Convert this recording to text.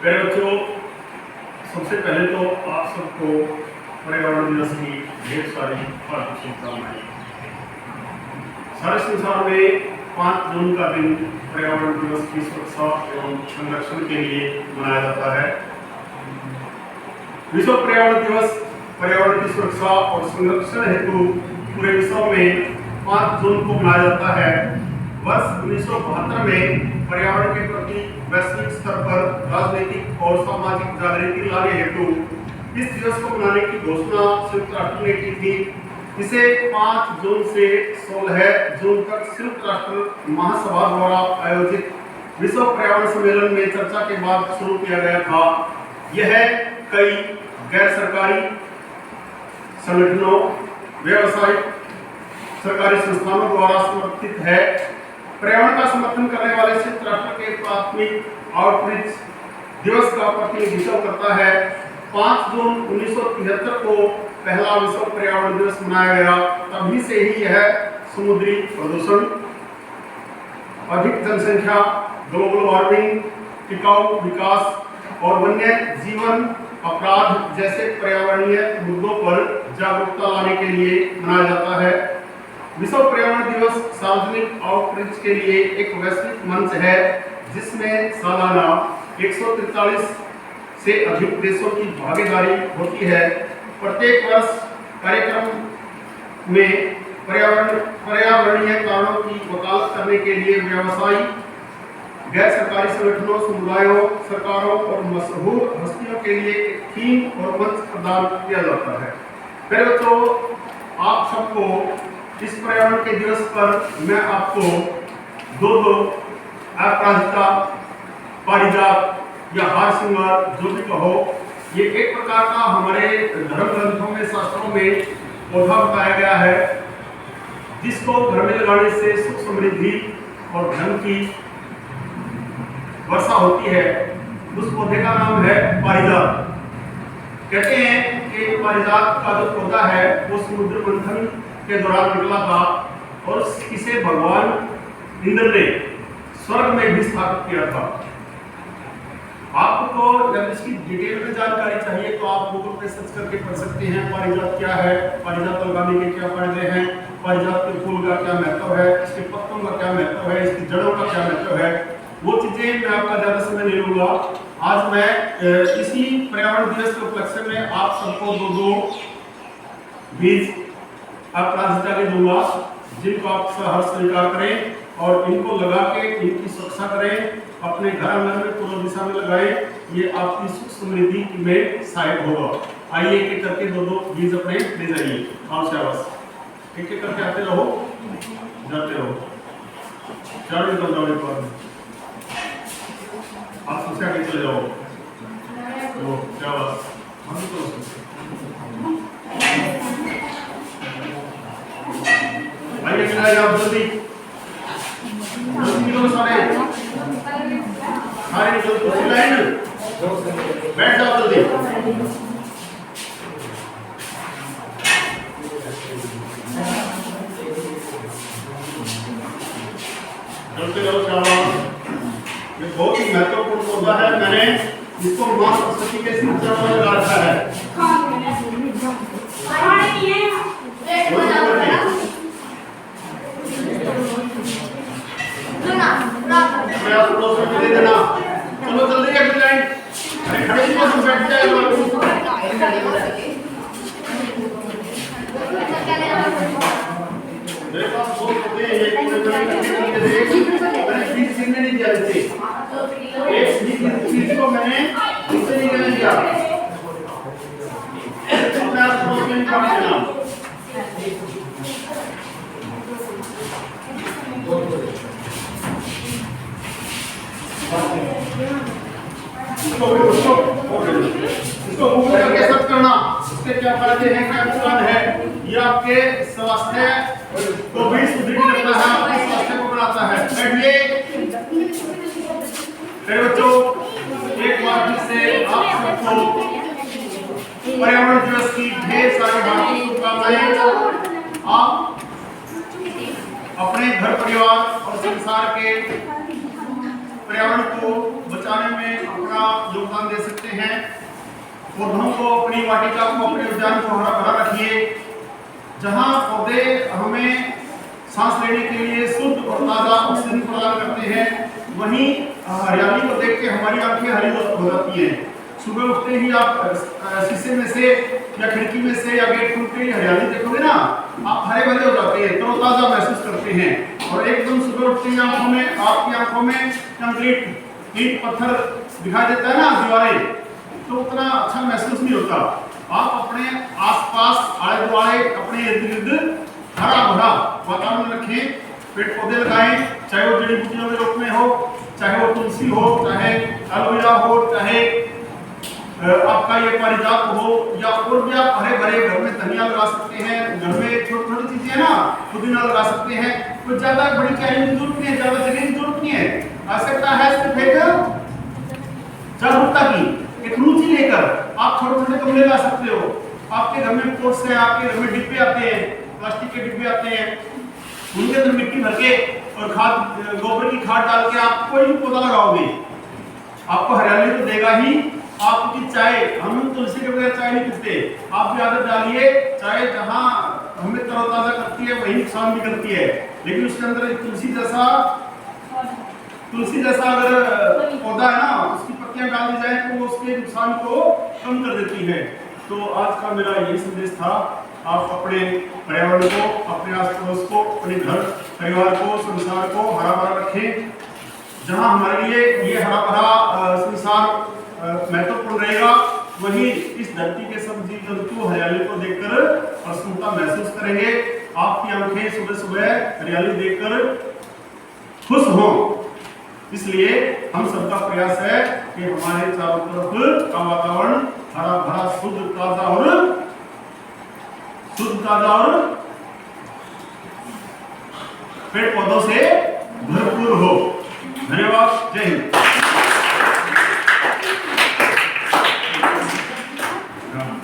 मेरे बच्चों, सबसे पहले तो आप सबको पर्यावरण दिवस की ढेर सारी हार्दिक शुभकामनाएं। सारे संसार में 5 जून का दिन पर्यावरण दिवस की सुरक्षा एवं संरक्षण के लिए मनाया जाता है। विश्व पर्यावरण दिवस पर्यावरण की सुरक्षा और संरक्षण हेतु पूरे विश्व में 5 जून को मनाया जाता है। वर्ष 1972 में पर्यावरण के प्रति वैश्विक स्तर पर राजनीतिक और सामाजिक जागृति लाने हेतु इस दिवस को मनाने की घोषणा संयुक्त राष्ट्र ने की थी। इसे 5 जून से 16 जून तक संयुक्त राष्ट्र महासभा द्वारा आयोजित विश्व पर्यावरण सम्मेलन में चर्चा के बाद शुरू किया गया था। यह कई गैर सरकारी संगठनों, व्यावसायिक, सरकारी संस्थानों द्वारा समर्थित है। पर्यावरण का समर्थन करने वाले संयुक्त राष्ट्र के प्राथमिक आउटरीच दिवस का प्रतिनिधित्व करता है। 5 जून 1973 को पहला विश्व पर्यावरण दिवस मनाया गया। तभी से ही यह समुद्री प्रदूषण, अधिक जनसंख्या, ग्लोबल वार्मिंग, टिकाऊ विकास और वन्य जीवन अपराध जैसे पर्यावरणीय मुद्दों पर जागरूकता लाने के लिए मनाया जाता है। विश्व पर्यावरण दिवस सार्वजनिक आउटरीच के लिए एक वैश्विक मंच है, जिसमें सालाना 143 से अधिक देशों की भागीदारी होती है। प्रत्येक वर्ष कार्यक्रम में पर्यावरणीय कारणों की वकालत करने के लिए व्यवसायी, गैर सरकारी संगठनों, समुदायों, सरकारों और मशहूर हस्तियों के लिए एक थीम और मंच प्रदान किया जाता है। मेरे बच्चों, आप सबको इस पर्यावरण के दिवस पर मैं आपको दो अपराजिता, पारिजात या हार सिंगार, जो भी कहो, ये एक प्रकार का हमारे धर्म ग्रंथों में, शास्त्रों में पौधा बताया गया है, जिसको घर में लगाने से सुख समृद्धि और धन की वर्षा होती है। उस पौधे का नाम है पारिजात। कहते हैं कि पारिजात का जो पौधा है वो समुद्र मंथन के दौरान निकला था और इसे भगवान इंद्र ने स्वर्ग में भी स्थापित किया था। आपको जब इसकी डिटेल में जानकारी चाहिए तो आप गूगल पे सर्च करके पढ़ सकते हैं पारिजात क्या है, पारिजात लगाने के क्या फायदे हैं, पारिजात के फूल का क्या महत्व है, इसके पत्तों का क्या महत्व है, इसकी जड़ों का क्या महत्व है। वो चीजें मैं आपका ज्यादा समय नहीं लूंगा। आज मैं इसी पर्यावरण दिवस के उपलक्ष्य में आप सबको दो बीज अपराजिता के दूंगा, जिनको आप हर स्वीकार करें और इनको लगा के इनकी सुरक्षा करें। अपने घर आंगन में पूर्व दिशा में लगाएं। ये आपकी सुख समृद्धि में सहायक होगा। आइए एक एक करके दो बीज अपने ले जाइए। आओ शाबाश, एक एक करके आते रहो, जाते रहो। चारों निकल जाओ एक बार, आप सबसे आगे चले जाओ। तो शाबाश, हम तो आइए मिलाइए आप जल्दी निकलो, सारे निकलो, लाइन बैठ जाओ जल्दी। चलते रहो शाबाश। ये बहुत ही महत्वपूर्ण पौधा है। मैंने इसको मां सरस्वती के सिर पर लगा रखा है। दे देना, चलो जल्दी एक लाइन, अरे खड़े हो सब बैठ जाए। मेरे पास दो होते हैं, एक मैंने बीच सीखने नहीं दिया इसे, एक बीच को मैंने इससे नहीं करने दिया। अपने आप को नहीं काट देना। इसको गूगल करके सर्च करना, इसके क्या फायदे हैं, क्या नुकसान है। ये आपके स्वास्थ्य को भी सुदृढ़ करता है, आपके स्वास्थ्य को बनाता है। मेरे बच्चों, एक बार फिर से आप सबको पर्यावरण दिवस की ढेर सारी हार्दिक शुभकामनाएं। आप अपने घर परिवार और संसार के पर्यावरण को बचाने में अपना योगदान सकते हैं। पौधों को, अपनी वाटिका को, अपने उद्यान को हरा भरा रखिए। जहाँ पौधे हमें सांस लेने के लिए शुद्ध और ताज़ा ऑक्सीजन प्रदान करते हैं, वहीं हरियाली को देख के हमारी आंखें हरी हो जाती हैं। सुबह उठते ही आप शीशे में से या खिड़की में से या गेट खोलते ही हरियाली देखोगे ना, आप हरे भरे हो जाते हैं, तरोताजा महसूस करते हैं। और एकदम सुबह उठते ही आंखों में, आपकी आंखों में कंक्रीट ईंट पत्थर दिखाई देता है ना, दीवारें, तो उतना अच्छा महसूस नहीं होता। आप अपने आसपास आले दुआले, अपने इर्द गिर्द हरा भरा वातावरण रखें, पेड़ पौधे लगाएं, चाहे वो जड़ी बूटियों के रूप में हो, चाहे वो तुलसी हो, चाहे एलोवेरा हो, चाहे आपका ये पारिजात हो, या और भी आप हरे भरे घर में धनिया लगा सकते हैं। घर में छोटी छोटी चीजें ना, पुदीना लगा सकते हैं। कुछ ज्यादा बड़ी क्यारियों की जरूरत नहीं है, ज्यादा जगह की जरूरत नहीं है। आवश्यकता है सिर्फ एक जागरूकता की, एक रुचि लेकर आप छोटे छोटे गमले ला सकते हो। आपके घर में पोट्स हैं, आपके घर में डिब्बे आते हैं, प्लास्टिक के डिब्बे आते हैं, उनके अंदर मिट्टी भर के और खाद, गोबर की खाद डाल के आप कोई भी पौधा लगाओगे, आपको हरियाली तो देगा ही। आपकी चाय, हम तुलसी के बगैर चाय नहीं पीते, आप भी आदत डालिए। चाय जहाँ हमें तरोताजा करती है, वही नुकसान भी करती है, लेकिन उसके अंदर तुलसी जैसा अगर पौधा है ना, उसकी पत्तियां डाल दी जाए तो वो उसके नुकसान को कम कर देती है। तो आज का मेरा यही संदेश था। आप अपने पर्यावरण को, अपने आस पड़ोस को, अपने घर परिवार को, संसार को हरा भरा रखें। जहाँ हमारे लिए ये हरा भरा संसार महत्वपूर्ण रहेगा, वही इस धरती के सब जीव जंतु हरियाली को देखकर प्रसन्नता महसूस करेंगे। आपकी आंखें सुबह सुबह हरियाली देखकर खुश हों। इसलिए हम सबका प्रयास है कि हमारे चारों तरफ का वातावरण हरा भरा, शुद्ध ताजा और पेड़ पौधों से भरपूर हो। धन्यवाद। जय हिंद।